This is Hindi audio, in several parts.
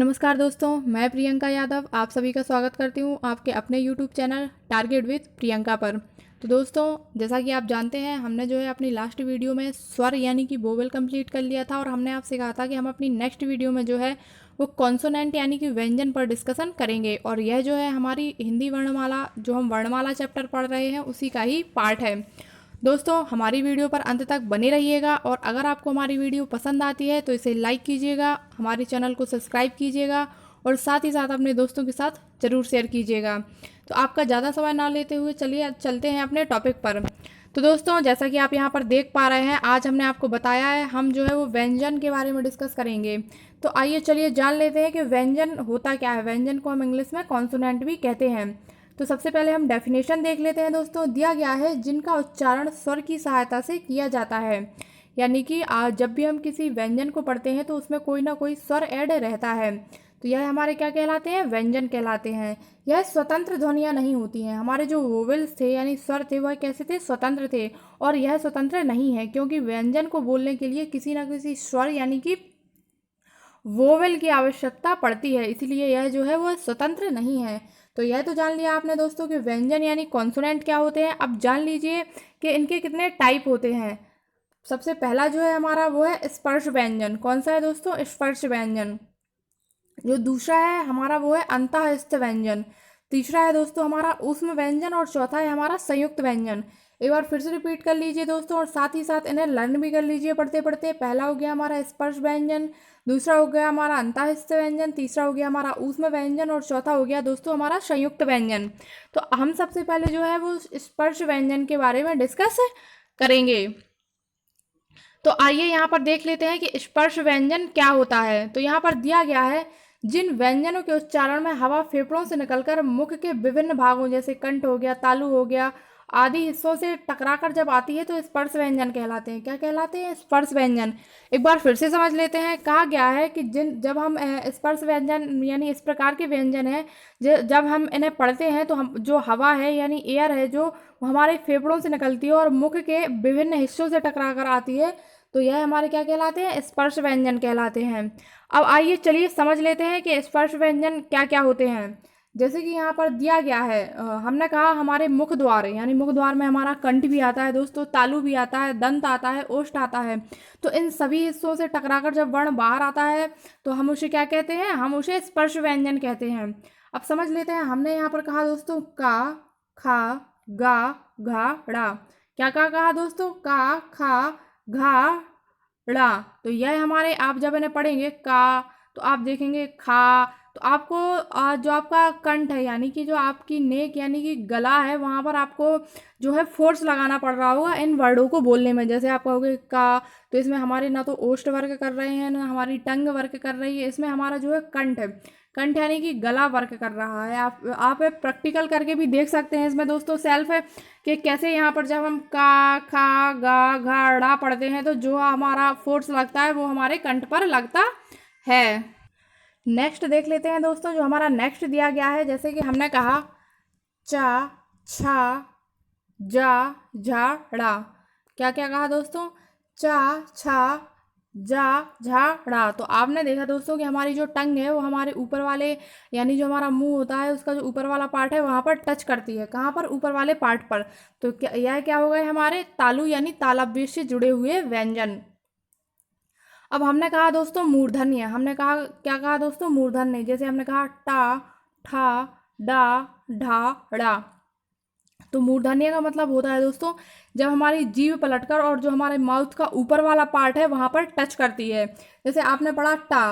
नमस्कार दोस्तों, मैं प्रियंका यादव आप सभी का स्वागत करती हूँ आपके अपने YouTube channel target with Priyanka पर। तो दोस्तों, जैसा कि आप जानते हैं, हमने जो है अपनी लास्ट वीडियो में स्वर यानी कि वोवेल कंप्लीट कर लिया था और हमने आपसे कहा था कि हम अपनी नेक्स्ट वीडियो में जो है वो कॉन्सोनेंट यानी कि व्यंजन पर डिस्कशन करेंगे। और यह जो है हमारी हिंदी वर्णमाला, जो हम वर्णमाला चैप्टर पढ़ रहे हैं, उसी का ही पार्ट है। दोस्तों, हमारी वीडियो पर अंत तक बने रहिएगा और अगर आपको हमारी वीडियो पसंद आती है तो इसे लाइक कीजिएगा, हमारे चैनल को सब्सक्राइब कीजिएगा और साथ ही साथ अपने दोस्तों के साथ ज़रूर शेयर कीजिएगा। तो आपका ज़्यादा समय ना लेते हुए चलिए चलते हैं अपने टॉपिक पर। तो दोस्तों, जैसा कि आप यहाँ पर देख पा रहे हैं, आज हमने आपको बताया है हम जो है वो व्यंजन के बारे में डिस्कस करेंगे। तो आइए चलिए जान लेते हैं कि व्यंजन होता क्या है। व्यंजन को हम इंग्लिश में कॉन्सोनेंट भी कहते हैं। तो सबसे पहले हम डेफिनेशन देख लेते हैं दोस्तों। दिया गया है जिनका उच्चारण स्वर की सहायता से किया जाता है, यानी कि जब भी हम किसी व्यंजन को पढ़ते हैं तो उसमें कोई ना कोई स्वर ऐड रहता है। तो यह हमारे क्या कहलाते हैं? व्यंजन कहलाते हैं। यह स्वतंत्र ध्वनियाँ नहीं होती हैं। हमारे जो वोवेल्स थे यानी स्वर थे वह कैसे थे? स्वतंत्र थे। और यह स्वतंत्र नहीं है क्योंकि व्यंजन को बोलने के लिए किसी ना किसी स्वर यानी कि वोवेल की आवश्यकता पड़ती है, इसीलिए यह जो है वह स्वतंत्र नहीं है। तो यह तो जान लिया आपने दोस्तों कि व्यंजन यानी कॉन्सोनेंट क्या होते हैं। अब जान लीजिए कि इनके कितने टाइप होते हैं। सबसे पहला जो है हमारा वो है स्पर्श व्यंजन। कौन सा है दोस्तों? स्पर्श व्यंजन। जो दूसरा है हमारा वो है अंतःस्थ व्यंजन। तीसरा है दोस्तों हमारा ऊष्म व्यंजन और चौथा है हमारा संयुक्त व्यंजन। एक बार फिर से रिपीट कर लीजिए दोस्तों और साथ ही साथ इन्हें लर्न भी कर लीजिए पढ़ते पढ़ते। पहला हो गया हमारा स्पर्श व्यंजन, दूसरा हो गया हमारा अंतःस्थ व्यंजन, तीसरा हो गया हमारा ऊष्म व्यंजन और चौथा हो गया दोस्तों हमारा संयुक्त व्यंजन। तो हम सबसे पहले जो है वो स्पर्श व्यंजन के बारे में डिस्कस करेंगे। तो आइए यहाँ पर देख लेते हैं कि स्पर्श व्यंजन क्या होता है। तो यहाँ पर दिया गया है जिन व्यंजनों के उच्चारण में हवा फेफड़ों से निकलकर मुख के विभिन्न भागों जैसे कंठ हो गया, तालु हो गया आदि हिस्सों से टकराकर जब आती है तो स्पर्श व्यंजन कहलाते हैं। क्या कहलाते हैं? स्पर्श व्यंजन। एक बार फिर से समझ लेते हैं। कहा गया है कि जब हम स्पर्श व्यंजन यानी इस प्रकार के व्यंजन हैं, जब हम इन्हें पढ़ते हैं तो हम जो हवा है यानी एयर है जो हमारे फेफड़ों से निकलती है और मुख के विभिन्न हिस्सों से टकरा कर आती है, तो यह हमारे क्या कहलाते हैं? स्पर्श व्यंजन कहलाते हैं। अब आइए चलिए समझ लेते हैं कि स्पर्श व्यंजन क्या क्या होते हैं। जैसे कि यहाँ पर दिया गया है, हमने कहा हमारे मुख द्वार यानी मुख द्वार में हमारा कंठ भी आता है दोस्तों, तालु भी आता है, दंत आता है, ओष्ठ आता है। तो इन सभी हिस्सों से टकराकर जब वर्ण बाहर आता है तो हम उसे क्या कहते हैं? हम उसे स्पर्श व्यंजन कहते हैं। अब समझ लेते हैं। हमने यहाँ पर कहा दोस्तों का, खा, गा, घा, ड़ा। क्या कहा दोस्तों? का, खा, घा, ड़ा। तो यह हमारे, आप जब इन्हें पढ़ेंगे का तो आप देखेंगे खा, तो आपको जो आपका कंठ है यानी कि जो आपकी नेक यानी कि गला है वहाँ पर आपको जो है फोर्स लगाना पड़ रहा होगा इन वर्डों को बोलने में। जैसे आप कहोगे का, तो इसमें हमारे ना तो ओष्ठ वर्क कर रहे हैं ना हमारी टंग वर्क कर रही है, इसमें हमारा जो है कंठ है। कंठ यानी कि गला वर्क कर रहा है। आप प्रैक्टिकल करके भी देख सकते हैं इसमें दोस्तों सेल्फ है कि कैसे यहाँ पर जब हम का, खा, गा, घा, ड़ा पढ़ते हैं तो जो हमारा फोर्स लगता है वो हमारे कंठ पर लगता है। नेक्स्ट देख लेते हैं दोस्तों। जो हमारा नेक्स्ट दिया गया है, जैसे कि हमने कहा चा, छा, जा, झा, ड़ा। क्या क्या कहा दोस्तों? चा, छा, जा, झा, ड़ा। तो आपने देखा दोस्तों कि हमारी जो टंग है वो हमारे ऊपर वाले यानी जो हमारा मुंह होता है उसका जो ऊपर वाला पार्ट है वहाँ पर टच करती है। कहाँ पर? ऊपर वाले पार्ट पर। तो क्या यह क्या हो गए हमारे? तालु यानी तालव्य से जुड़े हुए व्यंजन। अब हमने कहा दोस्तों मूर्धन्य। हमने कहा क्या कहा दोस्तों? मूर्धन्य। जैसे हमने कहा टा, ठा, डा, ढा, ड़ा। तो मूर्धन्य का मतलब होता है दोस्तों जब हमारी जीभ पलटकर और जो हमारे माउथ का ऊपर वाला पार्ट है वहाँ पर टच करती है। जैसे आपने पढ़ा टा,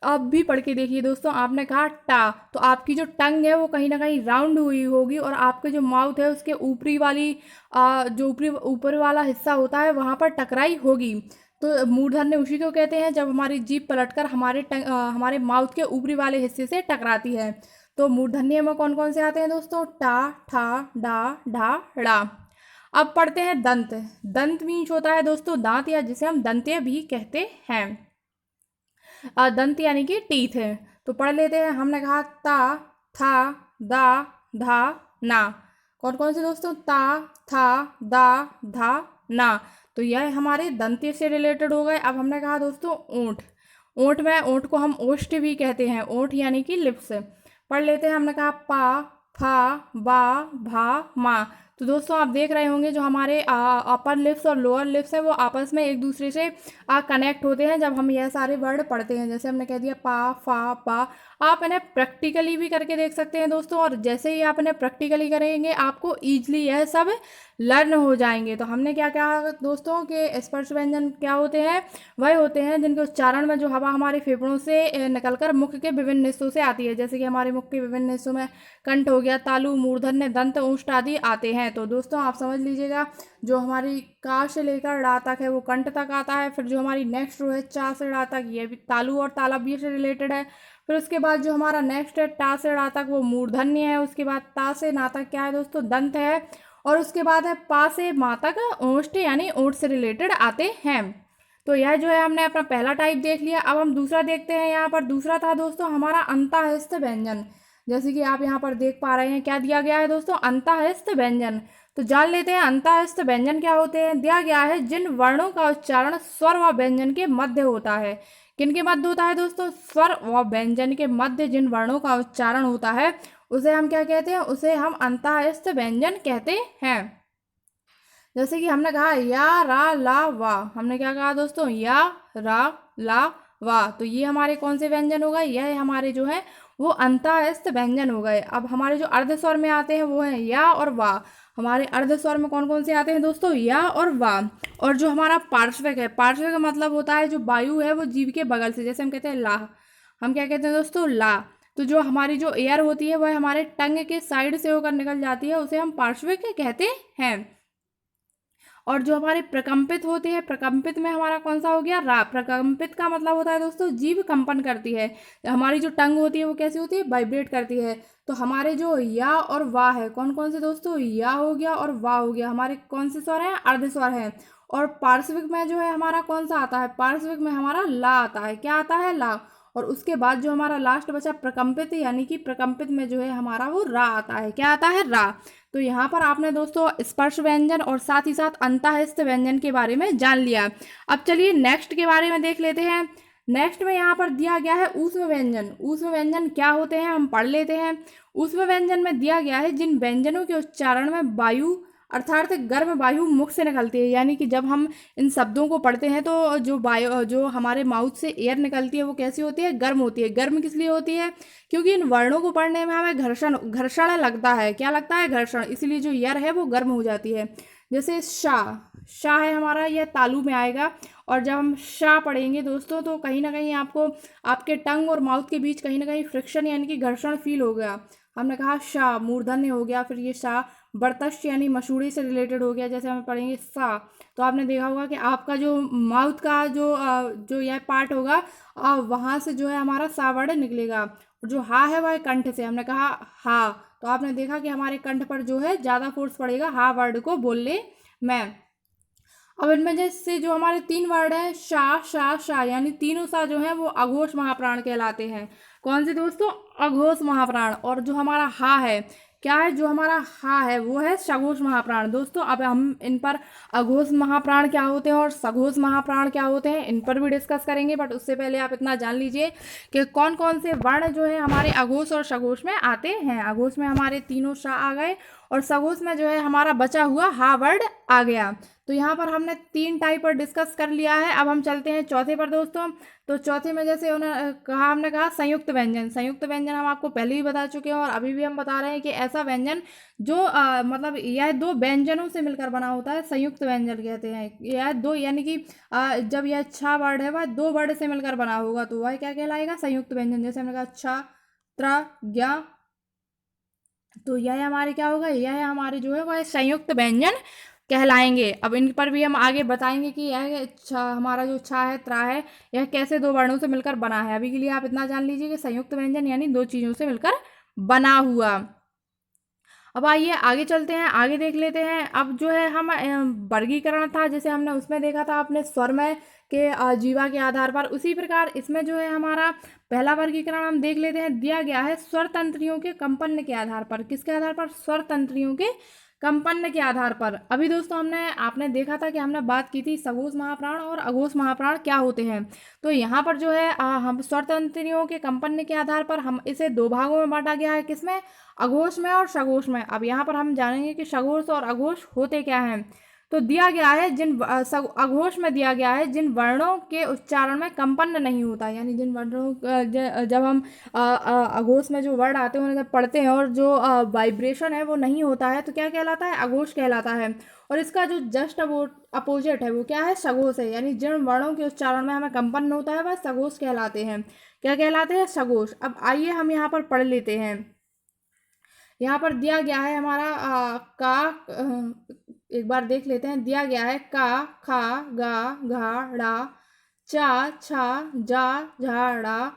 अब भी पढ़ के देखिए दोस्तों। आपने कहा टा, तो आपकी जो टंग है वो कहीं ना कहीं राउंड हुई होगी और आपके जो माउथ है उसके ऊपरी वाली जो ऊपर वाला हिस्सा होता है वहाँ पर टकराई होगी। तो मूर्धन्य उसी को कहते हैं जब हमारी जीभ पलटकर हमारे माउथ के ऊपरी वाले हिस्से से टकराती है। तो मूर्धन्य में कौन कौन से आते हैं दोस्तों? टा, ठा, डा, ढा, ड़ा। अब पढ़ते हैं दंत। दंत मीन्स होता है दोस्तों दांत, या जिसे हम दंत्य भी कहते हैं। दंत यानी कि टीथ है। तो पढ़ लेते हैं। हमने कहा ता, था, दा, धा, ना। कौन कौन से दोस्तों? ता, था, दा, धा, ना। तो यह हमारे दंत्य से रिलेटेड हो गए। अब हमने कहा दोस्तों ऊंट। ओंठ में, ओंठ को हम ओष्ठ भी कहते हैं, ओंठ यानी कि लिप्स। पढ़ लेते हैं। हमने कहा पा, फा, बा, भा, मा। तो दोस्तों आप देख रहे होंगे जो हमारे अपर लिप्स और लोअर लिप्स हैं वो आपस में एक दूसरे से कनेक्ट होते हैं जब हम यह सारे वर्ड पढ़ते हैं। जैसे हमने कह दिया पा, फा, पा। आप इन्हें प्रैक्टिकली भी करके देख सकते हैं दोस्तों, और जैसे ही आप इन्हें प्रैक्टिकली करेंगे आपको ईजिली यह सब लर्न हो जाएंगे। तो हमने क्या कहा दोस्तों कि स्पर्श व्यंजन क्या होते हैं, वह होते हैं जिनके उच्चारण में जो हवा हमारे फेफड़ों से निकलकर मुख के विभिन्न हिस्सों से आती है। जैसे कि हमारे मुख के विभिन्न हिस्सों में कंठ हो गया, तालु, मूर्धन्य, दंत, ओष्ठ आदि आते हैं। तो दोस्तों आप समझ लीजिएगा, जो हमारी का से लेकर ड़ा तक है वो कंठ तक आता है। फिर जो हमारी नेक्स्ट रो है चा से ड़ा तक, ये भी तालु और तालव्य से रिलेटेड है। फिर उसके बाद जो हमारा नेक्स्ट है टा से ड़ा तक वो मूर्धन्य है। उसके बाद ता से ना तक क्या है दोस्तों, दंत है। और उसके बाद है पा से मा तक ओष्ठ यानी ओठ से रिलेटेड आते हैं। तो यह जो है हमने अपना पहला टाइप देख लिया। अब हम दूसरा देखते हैं। यहाँ पर दूसरा था दोस्तों हमारा अंतःस्थ व्यंजन। जैसे कि आप यहाँ पर देख पा रहे हैं क्या दिया गया है दोस्तों, अंतःस्थ व्यंजन। तो जान लेते हैं अंतःस्थ व्यंजन क्या होते हैं। दिया गया है जिन वर्णों का उच्चारण स्वर व व्यंजन के मध्य होता है। किनके मध्य होता है दोस्तों, स्वर व व्यंजन के मध्य जिन वर्णों का उच्चारण होता है उसे हम क्या कहते हैं, उसे हम अंतःस्थ व्यंजन कहते हैं। जैसे कि हमने कहा या, रा, ला, वा। हमने क्या कहा दोस्तों, या, रा, ला, वा। तो ये हमारे कौन से व्यंजन हो गए, यह हमारे जो है वो अंतःस्थ व्यंजन हो गए। अब हमारे जो अर्ध स्वर में आते हैं वो है या और वा। हमारे अर्ध स्वर में कौन कौन से आते हैं दोस्तों, या और वा। और जो हमारा पार्श्विक है, पार्श्विक का मतलब होता है जो वायु है वो जीभ के बगल से, जैसे हम कहते हैं ला, हम क्या कहते हैं दोस्तों, ला। तो जो हमारी जो एयर होती है वह हमारे टंग के साइड से होकर निकल जाती है, उसे हम पार्श्विक कहते हैं। और जो हमारे प्रकंपित होते हैं, प्रकंपित में हमारा कौन सा हो गया, रा। प्रकंपित का मतलब होता है दोस्तों जीभ कंपन करती है। हमारी जो टंग होती है वो कैसी होती है, वाइब्रेट करती है। तो हमारे जो या और वा है, कौन कौन से दोस्तों, या हो गया और वा हो गया, हमारे कौन से स्वर हैं, अर्ध स्वर हैं। और पार्श्विक में जो है हमारा कौन सा आता है, पार्श्विक में हमारा ला आता है। क्या आता है, ला। और उसके बाद जो हमारा लास्ट बचा प्रकंपित, यानी कि प्रकंपित में जो है हमारा वो रा आता है। क्या आता है, रा। तो यहाँ पर आपने दोस्तों स्पर्श व्यंजन और साथ ही साथ अंतःस्थ व्यंजन के बारे में जान लिया। अब चलिए नेक्स्ट के बारे में देख लेते हैं। नेक्स्ट में यहाँ पर दिया गया है ऊष्म व्यंजन। ऊष्म व्यंजन क्या होते हैं हम पढ़ लेते हैं। ऊष्म व्यंजन में दिया गया है जिन व्यंजनों के उच्चारण में वायु अर्थात गर्म वायु मुख से निकलती है। यानी कि जब हम इन शब्दों को पढ़ते हैं तो जो वायु, जो हमारे माउथ से एयर निकलती है वो कैसी होती है, गर्म होती है। गर्म किस लिए होती है, क्योंकि इन वर्णों को पढ़ने में हमें घर्षण लगता है। क्या लगता है, घर्षण। इसलिए जो एयर है वो गर्म हो जाती है। जैसे शाह, शाह है हमारा, यह तालु में आएगा। और जब हम शाह पढ़ेंगे दोस्तों तो कहीं ना कहीं आपको आपके टंग और माउथ के बीच कहीं ना कहीं फ्रिक्शन यानी कि घर्षण फील हो गया। हमने कहा शाह, मूर्धन्य हो गया। फिर ये शाह बर्तश यानी मसूड़ी से रिलेटेड हो गया। जैसे हम पढ़ेंगे सा, तो आपने देखा होगा कि आपका जो माउथ का जो यह पार्ट होगा वहाँ से जो है हमारा सा वर्ड निकलेगा। और जो हा है वह कंठ से, हमने कहा हा, तो आपने देखा कि हमारे कंठ पर जो है ज़्यादा फोर्स पड़ेगा हा वर्ड को बोलने में। अब इनमें जैसे जो हमारे तीन वर्ड हैं शा, शा, शा, यानी तीनों सा जो है वो अघोष महाप्राण कहलाते हैं। कौन से दोस्तों, अघोष महाप्राण। और जो हमारा हा है, क्या है, जो हमारा हा है वो है सघोष महाप्राण। दोस्तों अब हम इन पर अघोष महाप्राण क्या होते हैं और सघोष महाप्राण क्या होते हैं इन पर भी डिस्कस करेंगे। बट उससे पहले आप इतना जान लीजिए कि कौन कौन से वर्ण जो है हमारे अघोष और सघोष में आते हैं। अघोष में हमारे तीनों शा आ गए और सघोष में जो है हमारा बचा हुआ हा वर्ड आ गया। तो यहाँ पर हमने तीन टाइप पर डिस्कस कर लिया है। अब हम चलते हैं चौथे पर दोस्तों। तो चौथे में जैसे हमने कहा संयुक्त व्यंजन। संयुक्त व्यंजन हम आपको पहले भी बता चुके हैं और अभी भी हम बता रहे हैं कि ऐसा व्यंजन जो मतलब यह दो व्यंजनों से मिलकर बना होता है, संयुक्त व्यंजन कहते हैं। यह दो यानी कि जब यह छा वर्ड है वह दो वर्ड से मिलकर बना होगा तो वह क्या कहलाएगा, संयुक्त व्यंजन। जैसे हमने कहा छा, त्रा, ज्ञा, तो यह हमारे क्या होगा, यह हमारे जो है वह संयुक्त व्यंजन कहलाएंगे। अब इन पर भी हम आगे बताएंगे कि यह हमारा जो छा है, त्रा है, यह कैसे दो वर्णों से मिलकर बना है। अभी के लिए आप इतना जान लीजिए कि संयुक्त व्यंजन यानी दो चीज़ों से मिलकर बना हुआ। अब आइए आगे चलते हैं, आगे देख लेते हैं। अब जो है हम वर्गीकरण था जैसे हमने उसमें देखा था अपने स्वरमय के जीवा के आधार पर, उसी प्रकार इसमें जो है हमारा पहला वर्गीकरण हम देख लेते हैं। दिया गया है स्वर तंत्रियों के कंपन के आधार पर। किसके आधार पर, स्वर तंत्रियों के कंपन के आधार पर। अभी दोस्तों आपने देखा था कि हमने बात की थी सघोष महाप्राण और अघोष महाप्राण क्या होते हैं। तो यहाँ पर जो है हम स्वरतंत्रियों के कंपन के आधार पर हम इसे दो भागों में बांटा गया है, किसमें, अघोष में और सघोष में। अब यहाँ पर हम जानेंगे कि सघोष और अघोष होते क्या हैं। तो दिया गया है अघोष में दिया गया है जिन वर्णों के उच्चारण में कंपन नहीं होता, यानी जिन वर्णों जब हम अघोष में जो वर्ड आते हैं उन्हें जब पढ़ते हैं और जो वाइब्रेशन है वो नहीं होता है तो क्या कहलाता है, अघोष कहलाता है। और इसका जो जस्ट अपोजिट है वो क्या है, सघोष है। यानी जिन वर्णों के उच्चारण में हमें कंपन होता है वह सघोष कहलाते हैं। क्या कहलाते हैं, सघोष। अब आइए हम यहाँ पर पढ़ लेते हैं। यहाँ पर दिया गया है हमारा एक बार देख लेते हैं। दिया गया है का, खा, गा, घा, ड़ा, चा, छा, जा, झा, ड़ा,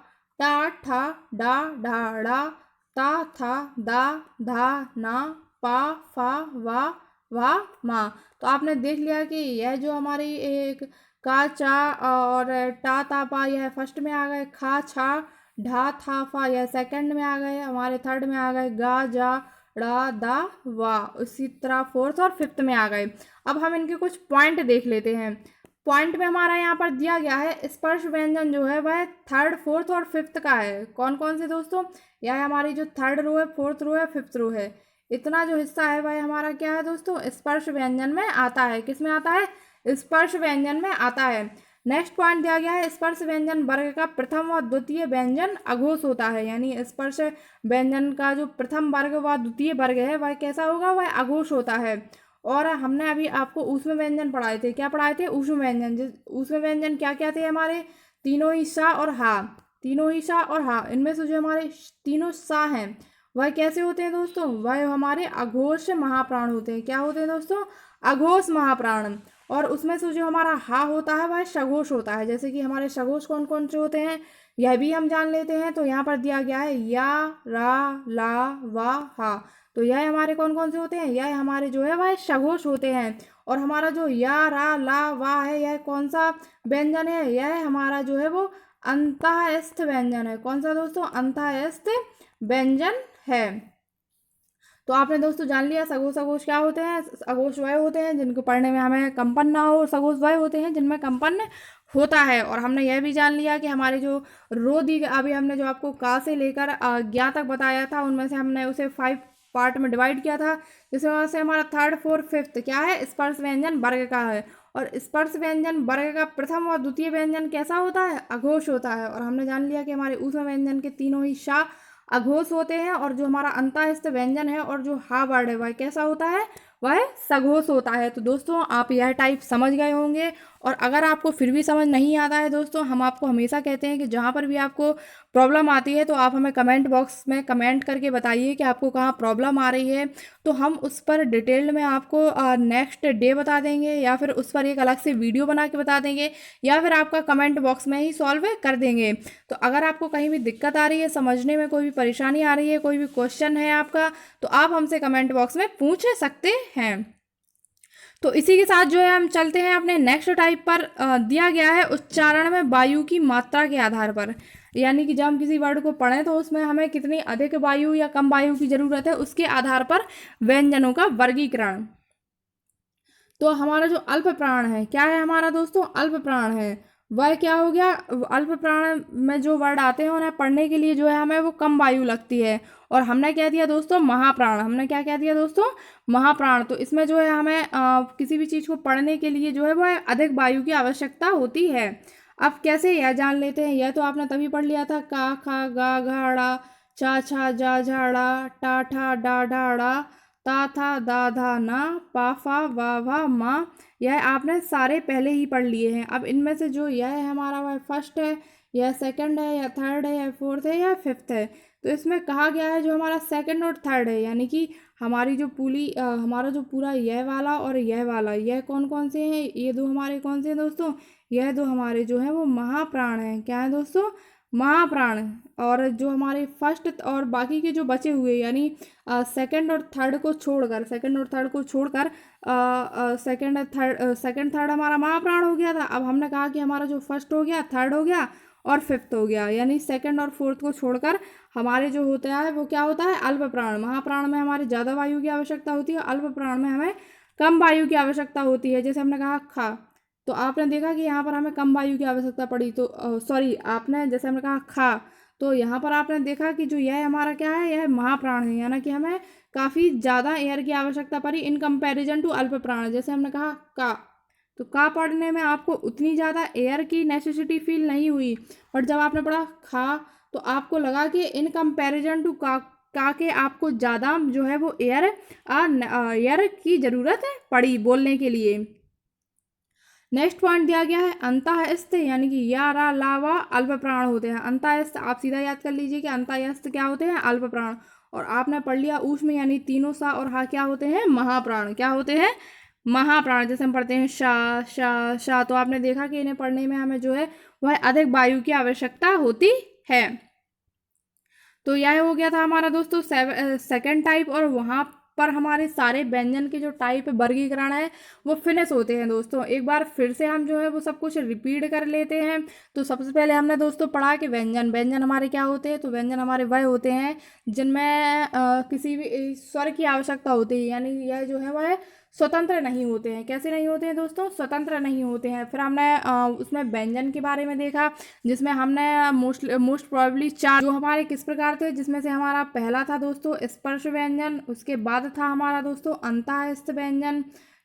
टा, ठा, डा, ढा, ड़ा, ता, था, दा, धा, ना, पा, फा, वा, मा। तो आपने देख लिया कि यह जो हमारी एक का, चा और टा, ता, पा यह फर्स्ट में आ गए, खा, छा, ढा, था, फा यह सेकंड में आ गए, हमारे थर्ड में आ गए, गा, जा, ड़ा, दा, वा, उसी तरह फोर्थ और फिफ्थ में आ गए। अब हम इनके कुछ पॉइंट देख लेते हैं। पॉइंट में हमारा यहाँ पर दिया गया है स्पर्श व्यंजन जो है वह थर्ड, फोर्थ और फिफ्थ का है। कौन कौन से दोस्तों, यह हमारी जो थर्ड रो है, फोर्थ रो है, फिफ्थ रो है, इतना जो हिस्सा है वह हमारा क्या है दोस्तों, स्पर्श व्यंजन में आता है। किस में आता है, स्पर्श व्यंजन में आता है। नेक्स्ट पॉइंट दिया गया है स्पर्श व्यंजन वर्ग का प्रथम व द्वितीय व्यंजन अघोष होता है। यानी स्पर्श व्यंजन का जो प्रथम वर्ग व द्वितीय वर्ग है वह कैसा होगा, वह अघोष होता है। और हमने अभी आपको ऊष्म व्यंजन पढ़ाए थे, क्या पढ़ाए थे, ऊष्म व्यंजन। ऊष्म व्यंजन क्या क्या थे हमारे, तीनों ही सा और हा, तीनों ही सा और हा। इनमें से जो हमारे तीनों सा हैं वह कैसे होते हैं दोस्तों, वह हमारे अघोष महाप्राण होते हैं। क्या होते हैं दोस्तों, अघोष महाप्राण। और उसमें से जो हमारा हा होता है वह सघोष होता है। जैसे कि हमारे सघोष कौन कौन से होते हैं यह भी हम जान लेते हैं। तो यहाँ पर दिया गया है या, रा, ला, वा, हा। तो यह हमारे कौन कौन से होते हैं, यह हमारे जो है वह सघोष होते हैं। और हमारा जो या, रा, ला, वा है यह कौन सा व्यंजन है, यह हमारा जो है वो अंतःस्थ व्यंजन है। कौन सा दोस्तों, अंतःस्थ व्यंजन है। तो आपने दोस्तों जान लिया सघोष अघोष क्या होते हैं। अघोष वह होते हैं जिनको पढ़ने में हमें कंपन ना हो, सघोष वह होते हैं जिनमें कंपन होता है। और हमने यह भी जान लिया कि हमारे जो रो दी, अभी हमने जो आपको का से लेकर ज्ञा तक बताया था उनमें से हमने उसे 5 पार्ट में डिवाइड किया था, जिसमें से हमारा थर्ड, फोर्थ, फिफ्थ क्या है, स्पर्श व्यंजन वर्ग का है। और स्पर्श व्यंजन वर्ग का प्रथम और द्वितीय व्यंजन कैसा होता है, अघोष होता है। और हमने जान लिया कि हमारे ऊष्म व्यंजन के तीनों ही शा अघोष होते हैं। और जो हमारा अंतःस्थ व्यंजन है और जो हा वर्ड है वह कैसा होता है, वह सघोष होता है। तो दोस्तों आप यह टाइप समझ गए होंगे। और अगर आपको फिर भी समझ नहीं आता है दोस्तों, हम आपको हमेशा कहते हैं कि जहाँ पर भी आपको प्रॉब्लम आती है तो आप हमें कमेंट बॉक्स में कमेंट करके बताइए कि आपको कहाँ प्रॉब्लम आ रही है। तो हम उस पर डिटेल्ड में आपको नेक्स्ट डे बता देंगे, या फिर उस पर एक अलग से वीडियो बना के बता देंगे, या फिर आपका कमेंट बॉक्स में ही सॉल्व कर देंगे। तो अगर आपको कहीं भी दिक्कत आ रही है, समझने में कोई भी परेशानी आ रही है, कोई भी क्वेश्चन है आपका, तो आप हमसे कमेंट बॉक्स में पूछ सकते हैं। तो इसी के साथ जो है हम चलते हैं अपने नेक्स्ट टाइप पर। दिया गया है उच्चारण में वायु की मात्रा के आधार पर। यानी कि जब हम किसी वर्ड को पढ़ें तो उसमें हमें कितनी अधिक वायु या कम वायु की जरूरत है, उसके आधार पर व्यंजनों का वर्गीकरण। तो हमारा जो अल्प प्राण है, क्या है हमारा दोस्तों, अल्प प्राण है। वह क्या हो गया, अल्प प्राण में जो वर्ड आते हैं उन्हें पढ़ने के लिए जो है हमें वो कम वायु लगती है। और हमने क्या दिया दोस्तों, महाप्राण। हमने क्या कह दिया दोस्तों, महाप्राण। तो इसमें जो है हमें किसी भी चीज़ को पढ़ने के लिए जो है वह अधिक वायु की आवश्यकता होती है। अब कैसे यह जान लेते हैं, यह तो आपने तभी पढ़ लिया था, का, खा, गा, घा, ड़ा, चा, छा, जा, झा, ड़ा, टा, ठा, डा, ढा, ड़ा, ता, था, दा, धा, ना, पा, फा, वा, मा। यह आपने सारे पहले ही पढ़ लिए हैं। अब इनमें से जो यह है हमारा वह फर्स्ट है, या सेकंड है, या थर्ड है, या फोर्थ है, या फिफ्थ है। तो इसमें कहा गया है जो हमारा सेकंड और थर्ड है, यानी कि हमारी जो हमारा जो पूरा यह वाला और यह वाला, यह कौन कौन से हैं, ये दो हमारे कौन से हैं दोस्तों, यह दो हमारे जो हैं वो महाप्राण हैं। क्या है दोस्तों, महाप्राण। और जो हमारे फर्स्ट और बाकी के जो बचे हुए, यानी सेकंड और थर्ड को छोड़कर, सेकंड थर्ड हमारा महाप्राण हो गया था। अब हमने कहा कि हमारा जो फर्स्ट हो गया, थर्ड हो गया और फिफ्थ हो गया, यानी सेकंड और फोर्थ को छोड़कर हमारे जो होता है वो क्या होता है, अल्प प्राण। महाप्राण में हमारे ज़्यादा वायु की आवश्यकता होती है, अल्प प्राण में हमें कम वायु की आवश्यकता होती है। जैसे हमने कहा खा, तो आपने देखा कि यहाँ पर हमें कम वायु की आवश्यकता पड़ी, तो सॉरी आपने जैसे हमने कहा खा, तो यहाँ पर आपने देखा कि जो यह हमारा क्या है, यह महाप्राण है, यानी कि हमें काफ़ी ज़्यादा एयर की आवश्यकता पड़ी इन कंपैरिजन टू अल्प प्राण। जैसे हमने कहा का, तो का पढ़ने में आपको उतनी ज़्यादा एयर की नेसेसिटी फील नहीं हुई, बट जब आपने पढ़ा खा तो आपको लगा कि इन कंपैरिजन टू का के आपको ज़्यादा जो है वो एयर की ज़रूरत पड़ी बोलने के लिए। नेक्स्ट पॉइंट दिया गया है अंतःस्थ, यानी कि या रा ला वा अल्प प्राण होते हैं। अंतःस्थ आप सीधा याद कर लीजिए कि अंतःस्थ क्या होते हैं, अल्प प्राण। और आपने पढ़ लिया ऊष्म, यानी तीनों सा और हा क्या होते हैं, महाप्राण। क्या होते हैं, महाप्राण। जैसे हम पढ़ते हैं शा शा शा, तो आपने देखा कि इन्हें पढ़ने में हमें जो है वह अधिक वायु की आवश्यकता होती है। तो यह हो गया था हमारा दोस्तों सेकंड टाइप, और वहाँ पर हमारे सारे व्यंजन के जो टाइप वर्गीकरण है वो फिनिश होते हैं दोस्तों। एक बार फिर से हम जो है वो सब कुछ रिपीट कर लेते हैं। तो सबसे पहले हमने दोस्तों पढ़ा कि व्यंजन व्यंजन हमारे क्या होते हैं, तो व्यंजन हमारे वह होते हैं जिनमें किसी भी स्वर की आवश्यकता होती है, यानी यह जो है वह स्वतंत्र नहीं होते हैं। कैसे नहीं होते हैं दोस्तों, स्वतंत्र नहीं होते हैं। फिर हमने उसमें व्यंजन के बारे में देखा, जिसमें हमने मोस्ट प्रोबेबली चार जो हमारे किस प्रकार थे, जिसमें से हमारा पहला था दोस्तों स्पर्श व्यंजन, उसके बाद था हमारा दोस्तों अंतःस्थ व्यंजन।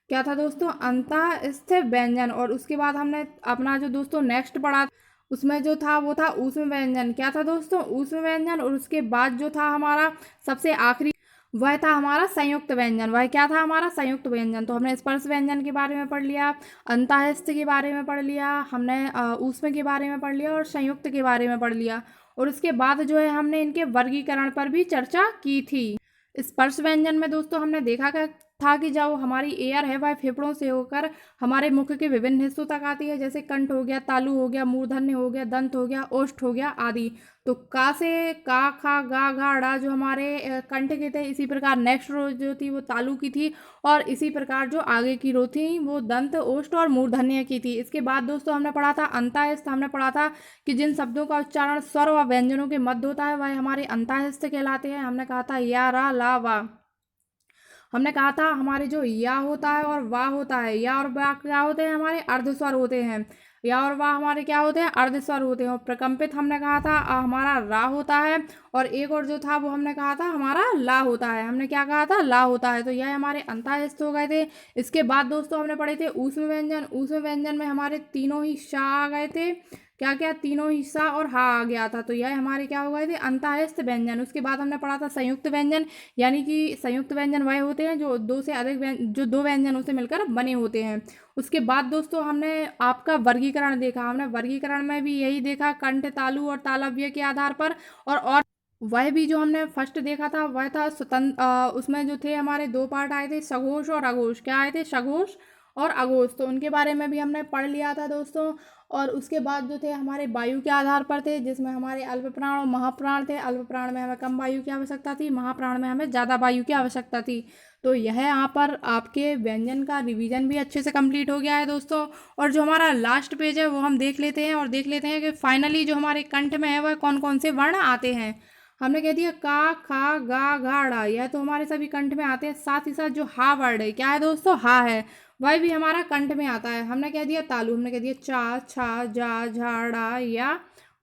क्या था दोस्तों, अंतःस्थ व्यंजन। और उसके बाद हमने अपना जो दोस्तों नेक्स्ट पढ़ा उसमें जो था वो था ऊष्म व्यंजन। क्या था दोस्तों, ऊष्म व्यंजन। और उसके बाद जो था हमारा सबसे आखिरी वह था हमारा संयुक्त व्यंजन। वह क्या था हमारा संयुक्त व्यंजन। तो हमने स्पर्श व्यंजन के बारे में पढ़ लिया, अंतःस्थ के बारे में पढ़ लिया, हमने ऊष्म के बारे में पढ़ लिया और संयुक्त के बारे में पढ़ लिया। और उसके बाद जो है हमने इनके वर्गीकरण पर भी चर्चा की थी। स्पर्श व्यंजन में दोस्तों हमने देखा था कि जब हमारी एयर है वह फेफड़ों से होकर हमारे मुख के विभिन्न हिस्सों तक आती है, जैसे कंठ हो गया, तालु हो गया, मूर्धन्य हो गया, दंत हो गया, ओष्ठ हो गया आदि। तो का से का खा गा घा ड़ा जो हमारे कंठ के थे, इसी प्रकार नेक्स्ट रो जो थी वो तालु की थी, और इसी प्रकार जो आगे की रो थी वो दंत, ओष्ठ और मूर्धन्य की थी। इसके बाद दोस्तों हमने पढ़ा था अंतःस्थ। हमने पढ़ा था कि जिन शब्दों का उच्चारण स्वर व व्यंजनों के मध्य होता है वह हमारे अंतःस्थ कहलाते हैं। हमने कहा था या रा ला वा। हमने कहा था हमारे जो या होता है और वाह होता है, या और वाह क्या होते हैं, हमारे अर्धस्वर होते हैं। या और वाह हमारे क्या होते हैं, अर्धस्वर होते हैं। और प्रकंपित हमने कहा था हमारा रा होता है, और एक और जो था वो हमने कहा था हमारा ला होता है। हमने क्या कहा था, ला होता है। तो यह हमारे अंतःस्थ हो गए थे। इसके बाद दोस्तों हमने पढ़े थे ऊष्म व्यंजन। ऊष्म व्यंजन में हमारे तीनों ही शा आ गए थे, क्या क्या, तीनों हिस्सा और हा आ गया था। तो यह हमारे क्या हो गए थे, अंतःस्थ व्यंजन। उसके बाद हमने पढ़ा था संयुक्त व्यंजन, यानी कि संयुक्त व्यंजन वह होते हैं जो दो से अधिक जो दो व्यंजनों से मिलकर बने होते हैं। उसके बाद दोस्तों हमने आपका वर्गीकरण देखा। हमने वर्गीकरण में भी यही देखा, कंठ, तालु और तालव्य के आधार पर। और वह भी जो हमने फर्स्ट देखा था वह था स्वतंत्र, उसमें जो थे हमारे दो पार्ट आए थे, सघोष और अघोष। क्या आए थे, सघोष और अघोष। तो उनके बारे में भी हमने पढ़ लिया था दोस्तों। और उसके बाद जो थे हमारे वायु के आधार पर थे, जिसमें हमारे अल्प प्राण और महाप्राण थे। अल्प प्राण में हमें कम वायु की आवश्यकता थी, महाप्राण में हमें ज़्यादा वायु की आवश्यकता थी। तो यह यहाँ पर आपके व्यंजन का रिवीजन भी अच्छे से कंप्लीट हो गया है दोस्तों। और जो हमारा लास्ट पेज है वो हम देख लेते हैं, और देख लेते हैं कि फाइनली जो हमारे कंठ में है वह कौन कौन से वर्ण आते हैं। हमने कह दिया का खा गा घा ड़ा, यह तो हमारे सभी कंठ में आते हैं। साथ ही साथ जो हा वर्ड है, क्या है दोस्तों, हा है, वह भी हमारा कंठ में आता है। हमने कह दिया तालु, हमने कह दिया चा छा जा झा ड़ा या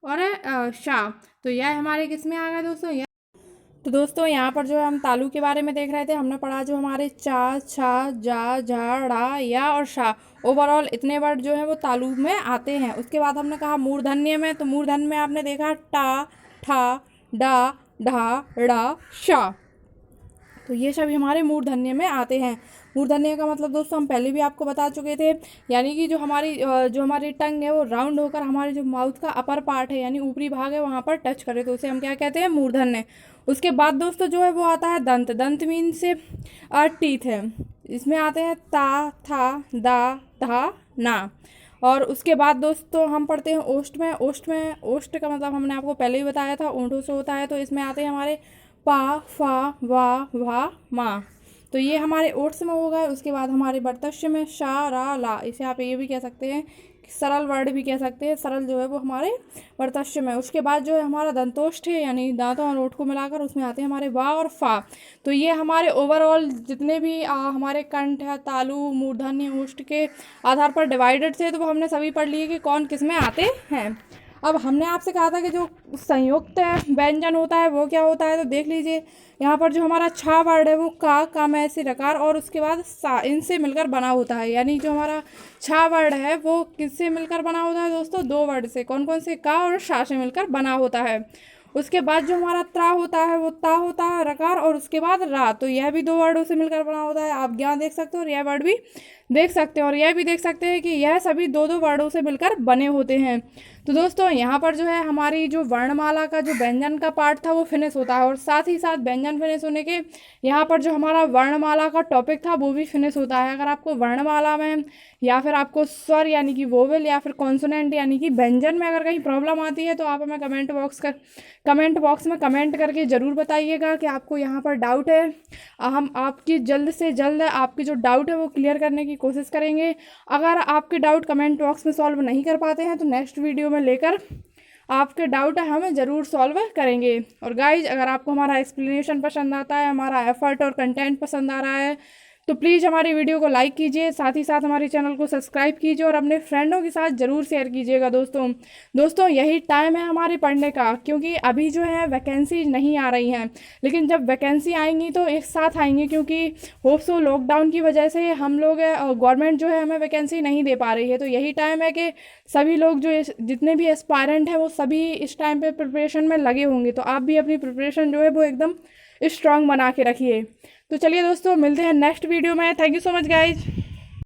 और शा। तो यह हमारे किस में आ गया दोस्तों, यह। तो दोस्तों यहाँ पर जो हम तालु के बारे में देख रहे थे, हमने पढ़ा जो हमारे चा छा जा झा ड़ा या और शा, ओवरऑल इतने वर्ड जो है वो तालु में आते हैं। उसके बाद हमने कहा मूर्धन्य में, तो मूर्धन्य में आपने देखा टा ठा डा ढा ड़ा शा। तो ये सभी हमारे मूर्धन्य में आते हैं। मूर्धन्य का मतलब दोस्तों हम पहले भी आपको बता चुके थे, यानी कि जो हमारी टंग है वो राउंड होकर हमारे जो माउथ का अपर पार्ट है यानी ऊपरी भाग है वहाँ पर टच करे, तो उसे हम क्या कहते हैं, मूर्धन्य। उसके बाद दोस्तों जो है वो आता है दंत। दंत मीन से टीथ है, इसमें आते हैं ता था दा धा ना। और उसके बाद दोस्तों हम पढ़ते हैं ओष्ठ में। ओष्ठ का मतलब हमने आपको पहले ही बताया था, ऊँटों से होता है। तो इसमें आते हैं हमारे पा फा वा भा मा। तो ये हमारे ओट्स में हो गए। उसके बाद हमारे वर्तस्य में शा रा ला, इसे आप ये भी कह सकते हैं सरल वर्ड भी कह सकते हैं, सरल जो है वो हमारे वर्चस्व में। उसके बाद जो है हमारा दंतोष्ठ है, यानी दांतों और ओठ को मिलाकर उसमें आते हैं हमारे वा और फा। तो ये हमारे ओवरऑल जितने भी हमारे कंठ है, तालु, मूर्धन्य, ओष्ठ के आधार पर डिवाइडेड थे, तो वो हमने सभी पढ़ लिए कि कौन किस में आते हैं। अब हमने आपसे कहा था कि जो संयुक्त व्यंजन होता है वो क्या होता है, तो देख लीजिए यहाँ पर जो हमारा छा वर्ड है वो का में ऐसे रकार और उसके बाद सा, इनसे मिलकर बना होता है। यानी जो हमारा छा वर्ड है वो किससे मिलकर बना होता है दोस्तों? दो वर्ड से। कौन कौन से? का और शा से मिलकर बना होता है। उसके बाद जो हमारा त्रा होता है वो ता होता है रकार और उसके बाद रा, तो यह भी दो वर्डों से मिलकर बना होता है। आप यहाँ देख सकते हो और यह वर्ड भी देख सकते हैं और यह भी देख सकते हैं कि यह सभी दो दो वर्डों से मिलकर बने होते हैं। तो दोस्तों यहाँ पर जो है हमारी जो वर्णमाला का जो व्यंजन का पार्ट था वो फिनिश होता है और साथ ही साथ व्यंजन फिनिश होने के यहाँ पर जो हमारा वर्णमाला का टॉपिक था वो भी फिनिश होता है। अगर आपको वर्णमाला में या फिर आपको स्वर यानी कि वोवेल या फिर कॉन्सोनेंट यानी कि व्यंजन में अगर कहीं प्रॉब्लम आती है तो आप हमें कमेंट बॉक्स में कमेंट करके ज़रूर बताइएगा कि आपको यहाँ पर डाउट है। हम आपकी जल्द से जल्द आपकी जो डाउट है वो क्लियर करने की कोशिश करेंगे। अगर आपके डाउट कमेंट बॉक्स में सॉल्व नहीं कर पाते हैं तो नेक्स्ट वीडियो में लेकर आपके डाउट है हम ज़रूर सॉल्व करेंगे। और गाइज अगर आपको हमारा एक्सप्लेनेशन पसंद आता है, हमारा एफर्ट और कंटेंट पसंद आ रहा है तो प्लीज़ हमारी वीडियो को लाइक कीजिए, साथ ही साथ हमारे चैनल को सब्सक्राइब कीजिए और अपने फ्रेंडों के साथ ज़रूर शेयर कीजिएगा। दोस्तों यही टाइम है हमारे पढ़ने का, क्योंकि अभी जो है वैकेंसी नहीं आ रही हैं, लेकिन जब वैकेंसी आएंगी तो एक साथ आएंगी, क्योंकि होप सो लॉकडाउन की वजह से हम लोग गवर्नमेंट जो है हमें वैकेंसी नहीं दे पा रही है। तो यही टाइम है कि सभी लोग जो जितने भी एस्पायरेंट हैं वो सभी इस टाइम पे प्रिपरेशन में लगे होंगे। तो आप भी अपनी प्रिपरेशन जो है वो एकदम स्ट्रांग बना के रखिए। तो चलिए दोस्तों मिलते हैं नेक्स्ट वीडियो में। Thank you so much guys.